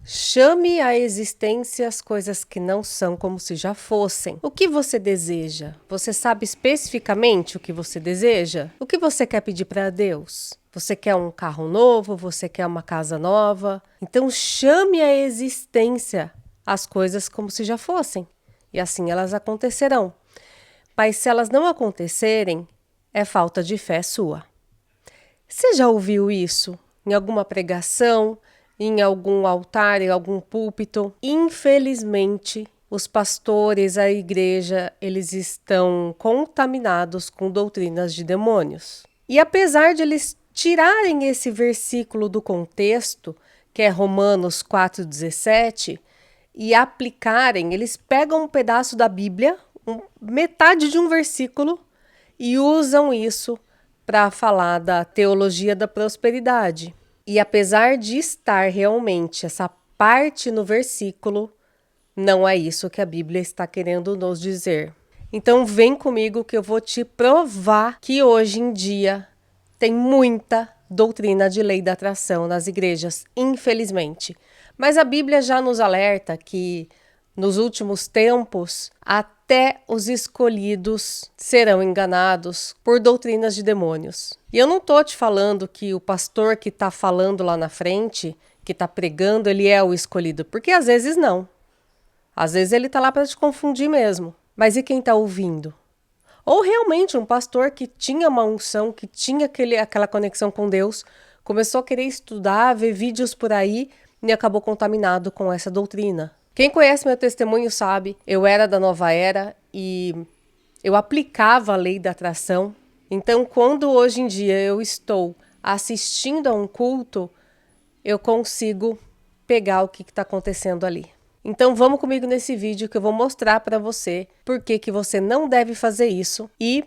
Chame à existência as coisas que não são como se já fossem. O que você deseja? Você sabe especificamente o que você deseja? O que você quer pedir para Deus? Você quer um carro novo? Você quer uma casa nova? Então chame à existência as coisas como se já fossem. E assim elas acontecerão. Mas se elas não acontecerem, é falta de fé sua. Você já ouviu isso em alguma pregação, em algum altar, em algum púlpito? Infelizmente, os pastores, a igreja, eles estão contaminados com doutrinas de demônios. E apesar de eles tirarem esse versículo do contexto, que é Romanos 4,17, e aplicarem, eles pegam um pedaço da Bíblia, metade de um versículo, e usam isso para falar da teologia da prosperidade. E apesar de estar realmente essa parte no versículo, não é isso que a Bíblia está querendo nos dizer. Então vem comigo que eu vou te provar que hoje em dia tem muita doutrina de lei da atração nas igrejas, infelizmente. Mas a Bíblia já nos alerta que nos últimos tempos, até os escolhidos serão enganados por doutrinas de demônios. E eu não estou te falando que o pastor que está falando lá na frente, que está pregando, ele é o escolhido, porque às vezes não. Às vezes ele está lá para te confundir mesmo. Mas e quem está ouvindo? Ou realmente um pastor que tinha uma unção, que tinha aquela conexão com Deus, começou a querer estudar, ver vídeos por aí e acabou contaminado com essa doutrina. Quem conhece meu testemunho sabe, eu era da nova era e eu aplicava a lei da atração. Então, quando hoje em dia eu estou assistindo a um culto, eu consigo pegar o que está acontecendo ali. Então, vamos comigo nesse vídeo que eu vou mostrar para você por que você não deve fazer isso e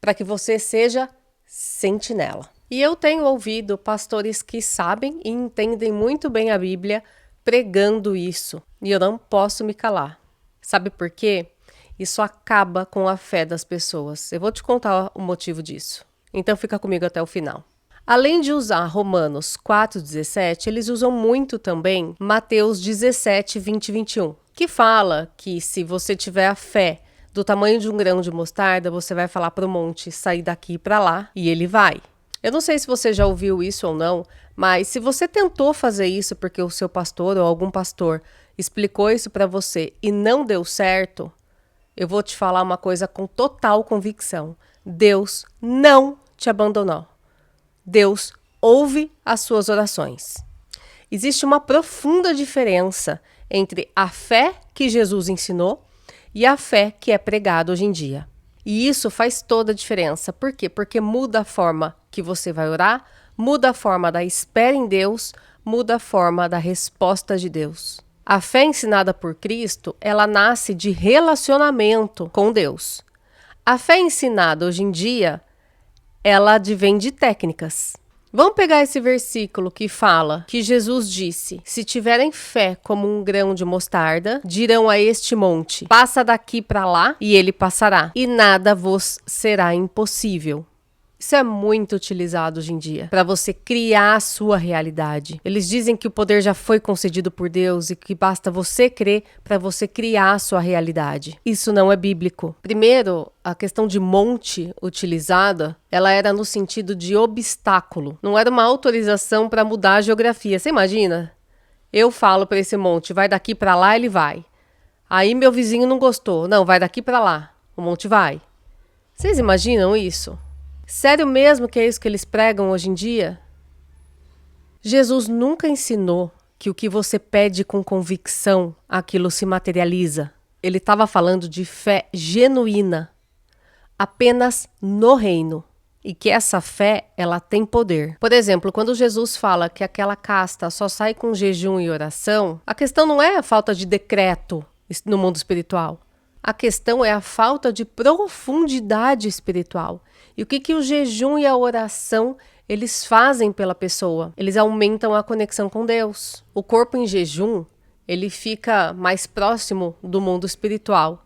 para que você seja sentinela. E eu tenho ouvido pastores que sabem e entendem muito bem a Bíblia pregando isso. E eu não posso me calar. Sabe por quê? Isso acaba com a fé das pessoas. Eu vou te contar o motivo disso. Então fica comigo até o final. Além de usar Romanos 4,17, eles usam muito também Mateus 17, 20 e 21, que fala que se você tiver a fé do tamanho de um grão de mostarda, você vai falar para o monte sair daqui para lá e ele vai. Eu não sei se você já ouviu isso ou não, mas se você tentou fazer isso porque o seu pastor ou algum pastor explicou isso para você e não deu certo, eu vou te falar uma coisa com total convicção. Deus não te abandonou. Deus ouve as suas orações. Existe uma profunda diferença entre a fé que Jesus ensinou e a fé que é pregada hoje em dia. E isso faz toda a diferença. Por quê? Porque muda a forma que você vai orar, muda a forma da espera em Deus, muda a forma da resposta de Deus. A fé ensinada por Cristo, ela nasce de relacionamento com Deus. A fé ensinada hoje em dia, ela advém de técnicas. Vamos pegar esse versículo que fala que Jesus disse: se tiverem fé como um grão de mostarda, dirão a este monte, passa daqui para lá, e ele passará, e nada vos será impossível. Isso é muito utilizado hoje em dia, para você criar a sua realidade. Eles dizem que o poder já foi concedido por Deus e que basta você crer para você criar a sua realidade. Isso não é bíblico. Primeiro, a questão de monte utilizada, ela era no sentido de obstáculo. Não era uma autorização para mudar a geografia. Você imagina? Eu falo para esse monte, vai daqui para lá, ele vai. Aí meu vizinho não gostou. Não, vai daqui para lá. O monte vai. Vocês imaginam isso? Sério mesmo que é isso que eles pregam hoje em dia? Jesus nunca ensinou que o que você pede com convicção, aquilo se materializa. Ele estava falando de fé genuína, apenas no reino. E que essa fé, ela tem poder. Por exemplo, quando Jesus fala que aquela casta só sai com jejum e oração, a questão não é a falta de decreto no mundo espiritual. A questão é a falta de profundidade espiritual. E o que o jejum e a oração, eles fazem pela pessoa? Eles aumentam a conexão com Deus. O corpo em jejum, ele fica mais próximo do mundo espiritual.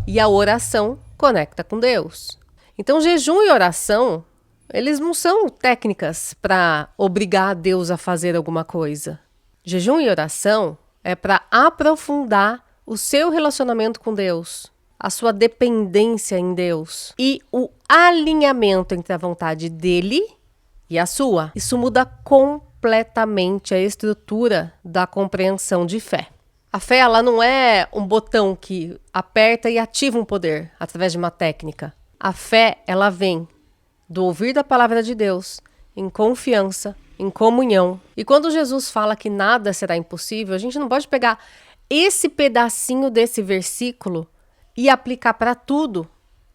E a oração conecta com Deus. Então, jejum e oração, eles não são técnicas para obrigar a Deus a fazer alguma coisa. Jejum e oração é para aprofundar o seu relacionamento com Deus, a sua dependência em Deus e o alinhamento entre a vontade dele e a sua. Isso muda completamente a estrutura da compreensão de fé. A fé, ela não é um botão que aperta e ativa um poder através de uma técnica. A fé, ela vem do ouvir da palavra de Deus, em confiança, em comunhão. E quando Jesus fala que nada será impossível, a gente não pode pegar esse pedacinho desse versículo e aplicar para tudo,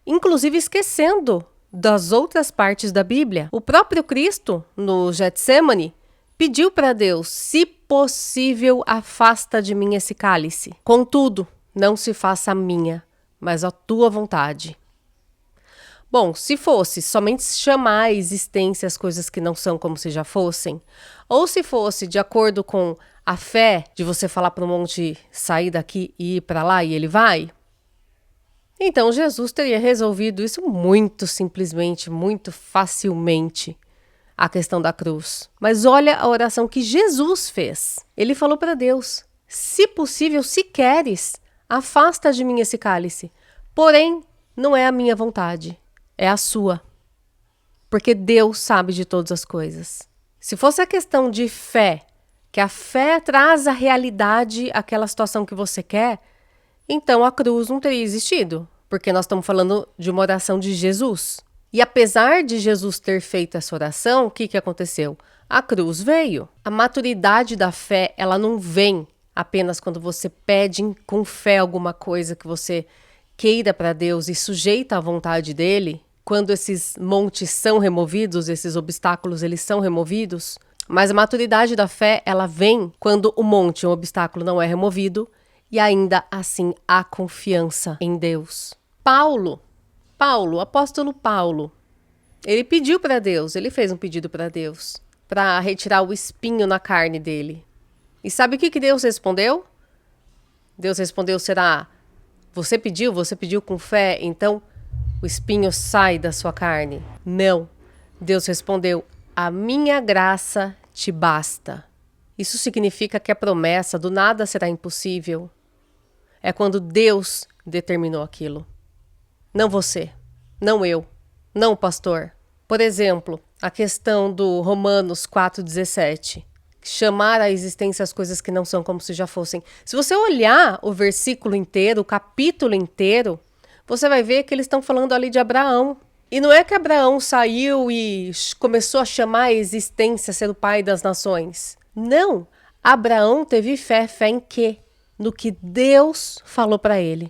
inclusive esquecendo das outras partes da Bíblia. O próprio Cristo, no Getsemane, pediu para Deus: se possível, afasta de mim esse cálice. Contudo, não se faça a minha, mas a tua vontade. Bom, se fosse somente chamar à existência as coisas que não são como se já fossem, ou se fosse de acordo com a fé de você falar para o monte sair daqui e ir para lá e ele vai, então Jesus teria resolvido isso muito simplesmente, muito facilmente, a questão da cruz. Mas olha a oração que Jesus fez. Ele falou para Deus: se possível, se queres, afasta de mim esse cálice. Porém, não é a minha vontade, é a sua. Porque Deus sabe de todas as coisas. Se fosse a questão de fé, que a fé traz à realidade aquela situação que você quer, então a cruz não teria existido, porque nós estamos falando de uma oração de Jesus. E apesar de Jesus ter feito essa oração, o que aconteceu? A cruz veio. A maturidade da fé, ela não vem apenas quando você pede com fé alguma coisa que você queira para Deus e sujeita à vontade dele, quando esses montes são removidos, esses obstáculos, eles são removidos. Mas a maturidade da fé, ela vem quando o monte, um obstáculo, não é removido e ainda assim há confiança em Deus. O apóstolo Paulo, ele pediu para Deus, ele fez um pedido para Deus, para retirar o espinho na carne dele. E sabe o que Deus respondeu? Deus respondeu: será, você pediu com fé, então o espinho sai da sua carne? Não. Deus respondeu: a minha graça te basta. Isso significa que a promessa do nada será impossível é quando Deus determinou aquilo. Não você, não eu, não o pastor. Por exemplo, a questão do Romanos 4,17. Chamar à existência as coisas que não são como se já fossem. Se você olhar o versículo inteiro, o capítulo inteiro, você vai ver que eles estão falando ali de Abraão. E não é que Abraão saiu e começou a chamar à existência ser o pai das nações. Não. Abraão teve fé. Fé em quê? No que Deus falou para ele.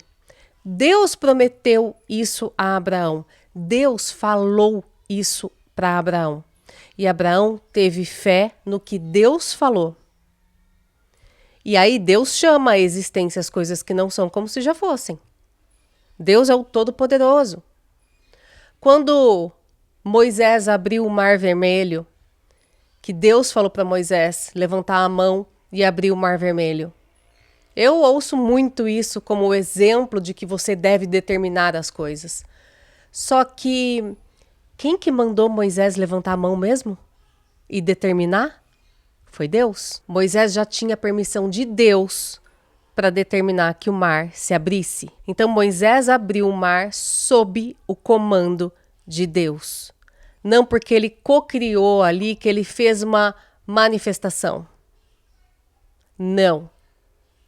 Deus prometeu isso a Abraão. Deus falou isso para Abraão. E Abraão teve fé no que Deus falou. E aí Deus chama à existência as coisas que não são como se já fossem. Deus é o Todo-Poderoso. Quando Moisés abriu o Mar Vermelho, que Deus falou para Moisés levantar a mão e abrir o Mar Vermelho. Eu ouço muito isso como exemplo de que você deve determinar as coisas. Só que quem que mandou Moisés levantar a mão mesmo? E determinar? Foi Deus. Moisés já tinha permissão de Deus para determinar que o mar se abrisse. Então Moisés abriu o mar sob o comando de Deus. Não porque ele cocriou ali, que ele fez uma manifestação. Não.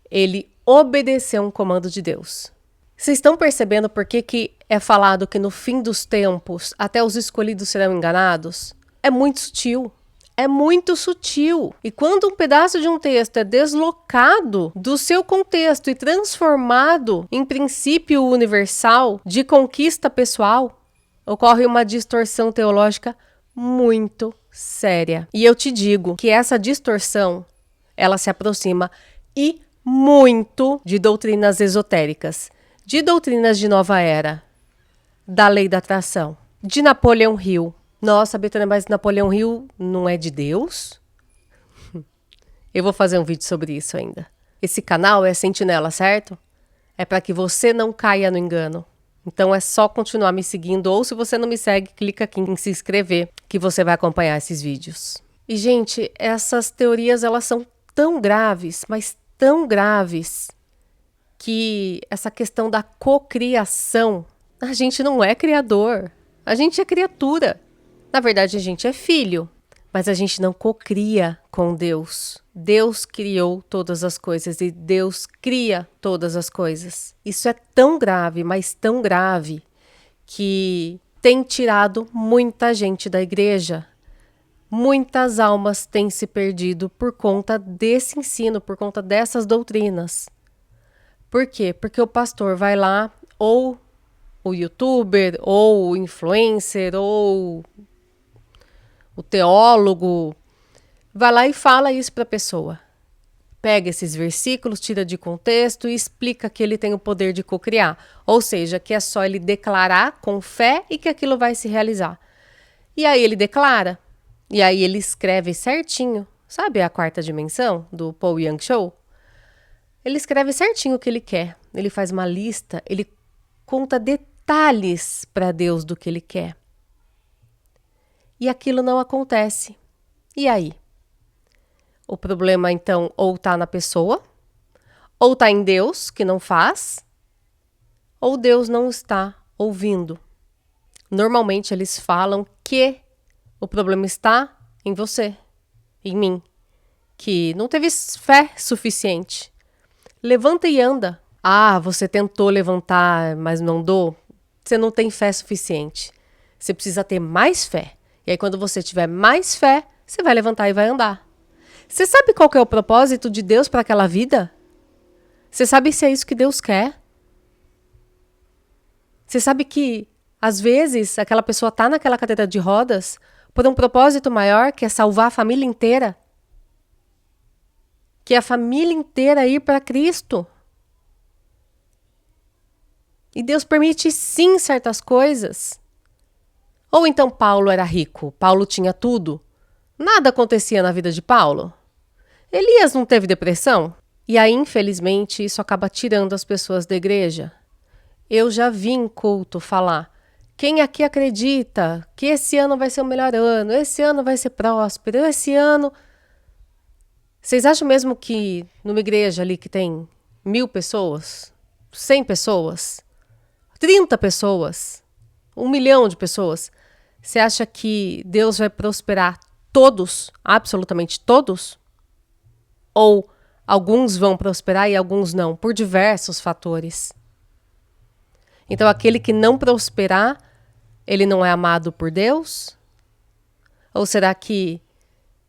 Ele obedeceu um comando de Deus. Vocês estão percebendo por que é falado que no fim dos tempos até os escolhidos serão enganados? É muito sutil. É muito sutil. E quando um pedaço de um texto é deslocado do seu contexto e transformado em princípio universal de conquista pessoal, ocorre uma distorção teológica muito séria. E eu te digo que essa distorção, ela se aproxima muito de doutrinas esotéricas, de doutrinas de nova era, da lei da atração, de Napoleão Hill. Nossa, Betânia, mas Napoleão Hill não é de Deus? Eu vou fazer um vídeo sobre isso ainda. Esse canal é Sentinela, certo? É para que você não caia no engano. Então é só continuar me seguindo, ou se você não me segue, clica aqui em se inscrever, que você vai acompanhar esses vídeos. E, gente, essas teorias, elas são tão graves, mas tão graves, que essa questão da cocriação, a gente não é criador, a gente é criatura. Na verdade, a gente é filho, mas a gente não cocria com Deus. Deus criou todas as coisas e Deus cria todas as coisas. Isso é tão grave, mas tão grave, que tem tirado muita gente da igreja. Muitas almas têm se perdido por conta desse ensino, por conta dessas doutrinas. Por quê? Porque o pastor vai lá, ou o youtuber, ou o influencer, ou o teólogo, vai lá e fala isso para a pessoa. Pega esses versículos, tira de contexto e explica que ele tem o poder de cocriar. Ou seja, que é só ele declarar com fé e que aquilo vai se realizar. E aí ele declara, e aí ele escreve certinho. Sabe a quarta dimensão do Paul Young Show? Ele escreve certinho o que ele quer. Ele faz uma lista, ele conta detalhes para Deus do que ele quer. E aquilo não acontece. E aí? O problema, então, ou está na pessoa, ou está em Deus, que não faz, ou Deus não está ouvindo. Normalmente, eles falam que o problema está em você, em mim, que não teve fé suficiente. Levanta e anda. Ah, você tentou levantar, mas não andou? Você não tem fé suficiente. Você precisa ter mais fé. E aí, quando você tiver mais fé, você vai levantar e vai andar. Você sabe qual que é o propósito de Deus para aquela vida? Você sabe se é isso que Deus quer? Você sabe que, às vezes, aquela pessoa está naquela cadeira de rodas por um propósito maior, que é salvar a família inteira? Que é a família inteira ir para Cristo? E Deus permite, sim, certas coisas. Ou então Paulo era rico, Paulo tinha tudo. Nada acontecia na vida de Paulo. Elias não teve depressão? E aí, infelizmente, isso acaba tirando as pessoas da igreja. Eu já vi em culto falar: quem aqui acredita que esse ano vai ser o melhor ano, esse ano vai ser próspero, esse ano... Vocês acham mesmo que numa igreja ali que tem 1000 pessoas, 100 pessoas, 30 pessoas, 1 milhão de pessoas, você acha que Deus vai prosperar todos, absolutamente todos? Ou alguns vão prosperar e alguns não, por diversos fatores. Então, aquele que não prosperar, ele não é amado por Deus? Ou será que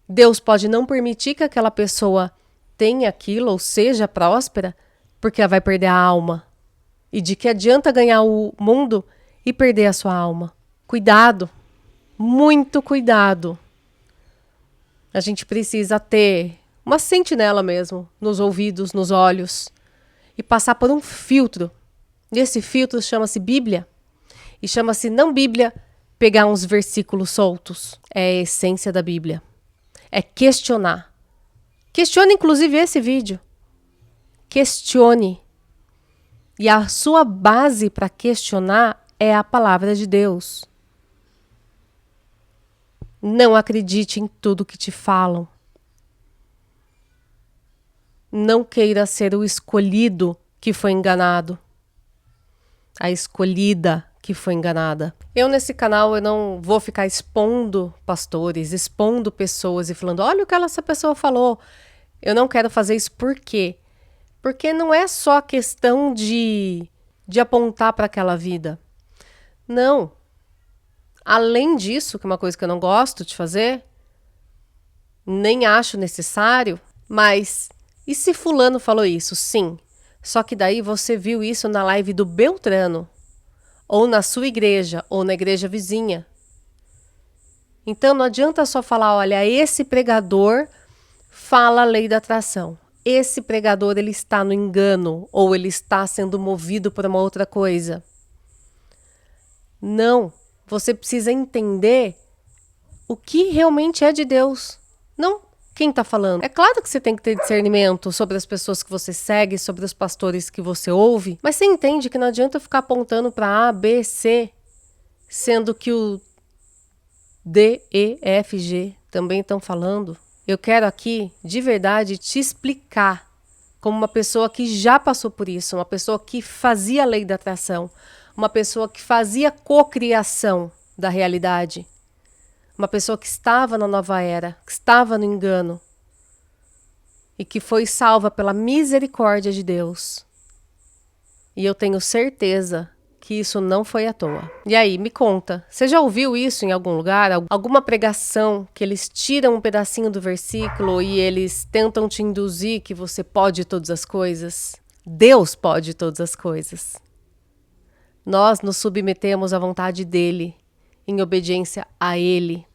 Deus pode não permitir que aquela pessoa tenha aquilo, ou seja próspera, porque ela vai perder a alma? E de que adianta ganhar o mundo e perder a sua alma? Cuidado, muito cuidado. A gente precisa ter uma sentinela mesmo, nos ouvidos, nos olhos, e passar por um filtro. E esse filtro chama-se Bíblia. E chama-se não Bíblia pegar uns versículos soltos. É a essência da Bíblia. É questionar. Questione, inclusive, esse vídeo. Questione. E a sua base para questionar é a palavra de Deus. Não acredite em tudo que te falam. Não queira ser o escolhido que foi enganado. A escolhida que foi enganada. Eu, nesse canal, eu não vou ficar expondo pastores, expondo pessoas e falando, olha o que essa pessoa falou. Eu não quero fazer isso por quê? Porque não é só questão de apontar para aquela vida. Não. Além disso, que é uma coisa que eu não gosto de fazer, nem acho necessário, mas e se fulano falou isso? Sim. Só que daí você viu isso na live do Beltrano, ou na sua igreja, ou na igreja vizinha. Então não adianta só falar, olha, esse pregador fala a lei da atração. Esse pregador, ele está no engano, ou ele está sendo movido por uma outra coisa. Não. Você precisa entender o que realmente é de Deus. Não quem está falando. É claro que você tem que ter discernimento sobre as pessoas que você segue, sobre os pastores que você ouve, mas você entende que não adianta ficar apontando para A, B, C, sendo que o D, E, F, G também estão falando. Eu quero aqui, de verdade, te explicar como uma pessoa que já passou por isso, uma pessoa que fazia a lei da atração, uma pessoa que fazia cocriação da realidade, uma pessoa que estava na nova era, que estava no engano e que foi salva pela misericórdia de Deus. E eu tenho certeza que isso não foi à toa. E aí, me conta, você já ouviu isso em algum lugar? Alguma pregação que eles tiram um pedacinho do versículo e eles tentam te induzir que você pode todas as coisas? Deus pode todas as coisas. Nós nos submetemos à vontade dele, em obediência a ele.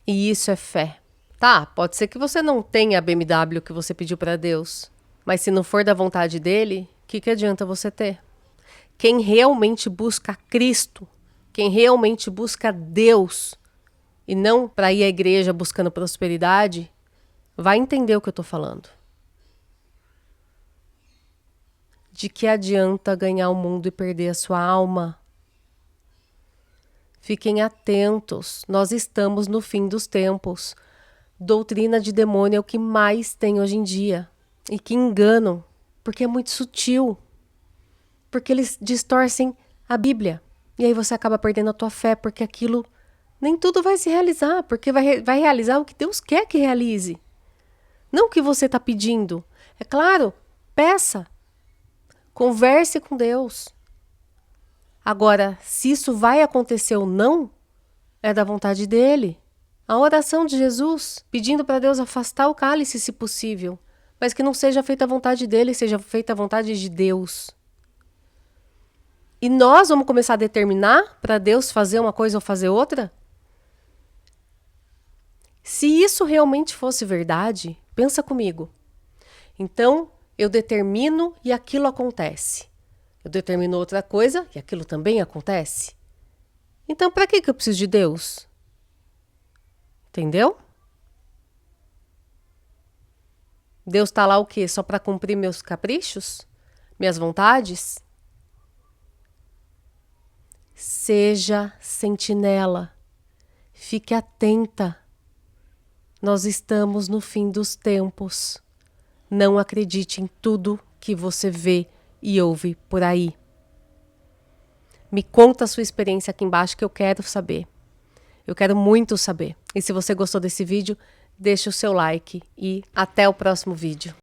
E isso é fé. Tá, pode ser que você não tenha a BMW que você pediu para Deus, mas se não for da vontade dele, o que adianta você ter? Quem realmente busca Cristo, quem realmente busca Deus, e não para ir à igreja buscando prosperidade, vai entender o que eu estou falando. De que adianta ganhar o mundo e perder a sua alma? Fiquem atentos, nós estamos no fim dos tempos. Doutrina de demônio é o que mais tem hoje em dia. E que enganam, porque é muito sutil. Porque eles distorcem a Bíblia. E aí você acaba perdendo a tua fé, porque aquilo nem tudo vai se realizar, porque vai realizar o que Deus quer que realize. Não o que você está pedindo. É claro, peça. Converse com Deus. Agora, se isso vai acontecer ou não, é da vontade dele. A oração de Jesus, pedindo para Deus afastar o cálice, se possível, mas que não seja feita a vontade dele, seja feita a vontade de Deus. E nós vamos começar a determinar para Deus fazer uma coisa ou fazer outra? Se isso realmente fosse verdade, pensa comigo. Então, eu determino e aquilo acontece. Eu determino outra coisa e aquilo também acontece. Então, para que eu preciso de Deus? Entendeu? Deus está lá o quê? Só para cumprir meus caprichos? Minhas vontades? Seja sentinela. Fique atenta. Nós estamos no fim dos tempos. Não acredite em tudo que você vê e ouve por aí. Me conta a sua experiência aqui embaixo que eu quero saber. Eu quero muito saber. E se você gostou desse vídeo, deixa o seu like e até o próximo vídeo.